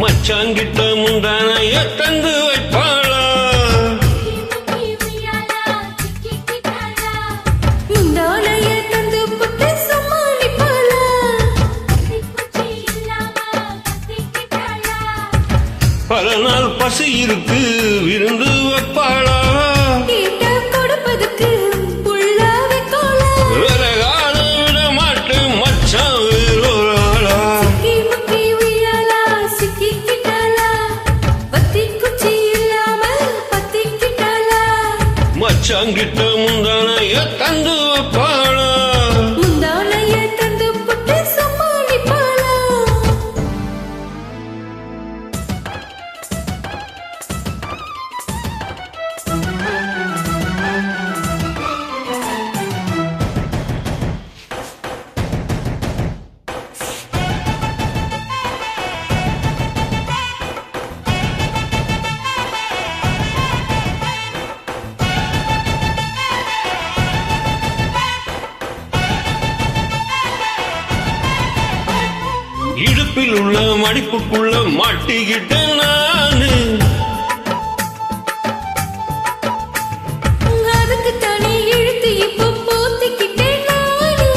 மச்சாங்கிட்ட முந்தானைய தந்து வைப்பாளா முந்தானைய தந்து புட்டு சமாளிப்பாளா பல நாள் பசி இருக்கு விருந்து வைப்பாளா கொடுப்பதுக்கு புள்ளா வைக்கோளா விலகால விட மாட்டேன் மச்சான் வேறொரு ஆளா முக்கி உய்யாலா சிக்கிக்கிட்டாளா பத்தி குச்சி இல்லாம பத்திக்கிட்டாளா மச்சாங்கிட்ட முந்தானைய தந்து வைப்பாளா முந்தானைய தந்து புட்டு சமாளிப்பாளா இடுப்பில் உள்ள மடிப்புக்குள்ள மாட்டிக்கிட்டேன் நானு அதுக்கு தானே இழுத்து இப்போ போத்திக்கிட்டேன் நானு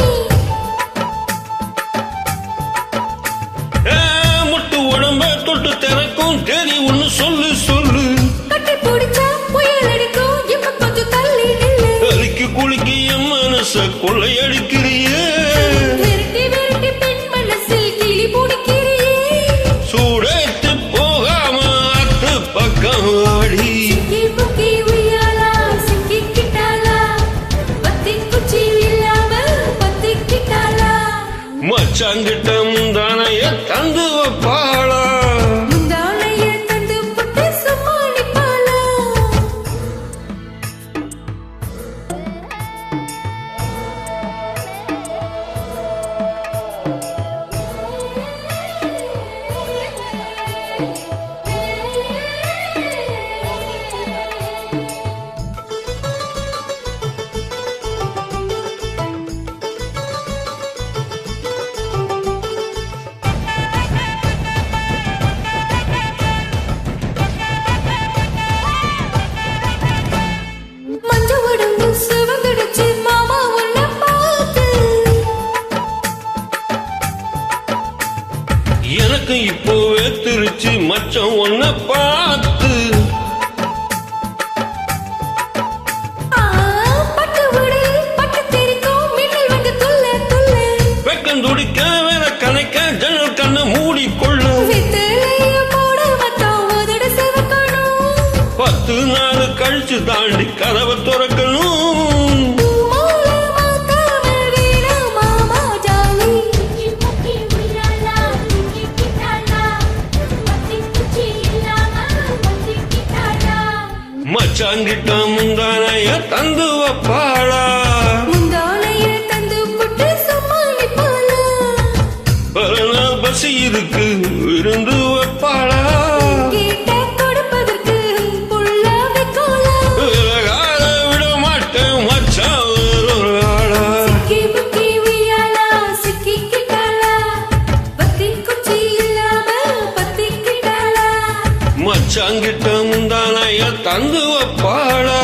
முட்டு உடம்ப தொட்டு திறக்கும் தெரி ஒண்ணு சொல்லு சொல்லு கட்டி பிடிச்சா புயல் அடிக்கும் இப்ப கொஞ்சம் தள்ளி நில்லு அரிக்கு குளிக்கு என் மனச கொள்ளையடிக்கிறியே விரட்டி விரட்டி பெண் மனசில் கிளி பிடிக்கிறியே சூடேத்து போகாம அத்து பக்கம் ஆடி முக்கி உய்யாலா சிக்கிக்கிட்டாளா பத்தி குச்சி இல்லாம பத்திக்கிட்டாளா மச்சாங்கிட்ட முந்தானைய தந்து வைப்பாளா முந்தானைய தந்து புட்டு சமாளிப்பாளா மஞ்ச உடம்பு சிவந்துடுச்சு மாமா உன்னை பார்த்து எனக்கு இப்போ வேத்திருச்சு மச்சம் ஒன்ன பார்த்து பட்டு விடு பட்டு தெரிக்கும் மின்னல் வந்து துள்ள துள்ள வெக்கம் துடிக்க வேற கணைக்க ஜன்னல் கண்ணை மூடிக்கொள்ள வித்தலைய போட மத்தம் உதட சிவக்கணும் 10 நாள் கழிச்சு தாண்டி கதவை திறக்கணும் மூல மாத்தாம வீணா மாமா ஜாலி முக்கி உய்யாலா சிக்கிக்கிட்டாளா பத்தி குச்சி இல்லாம பத்திக்கிட்டாளா மச்சாங்கிட்ட முந்தானைய தந்து வைப்பாளா முந்தானைய தந்து புட்டு சமாளிப்பாளா பல நாள் பசி இருக்கு விருந்து வைப்பாளா கேட்ட கொடுப்பதற்கு புள்ளா வைக்கோளா விலகால விட மாட்டேன் மச்சான் வேறொரு ஆளா முக்கி உய்யாலா சிக்கிக்கிட்டாளா பத்தி குச்சி இல்லாம பத்திக்கிட்டாளா மச்சாங்கிட்ட முந்தானைய தந்து வைப்பாளா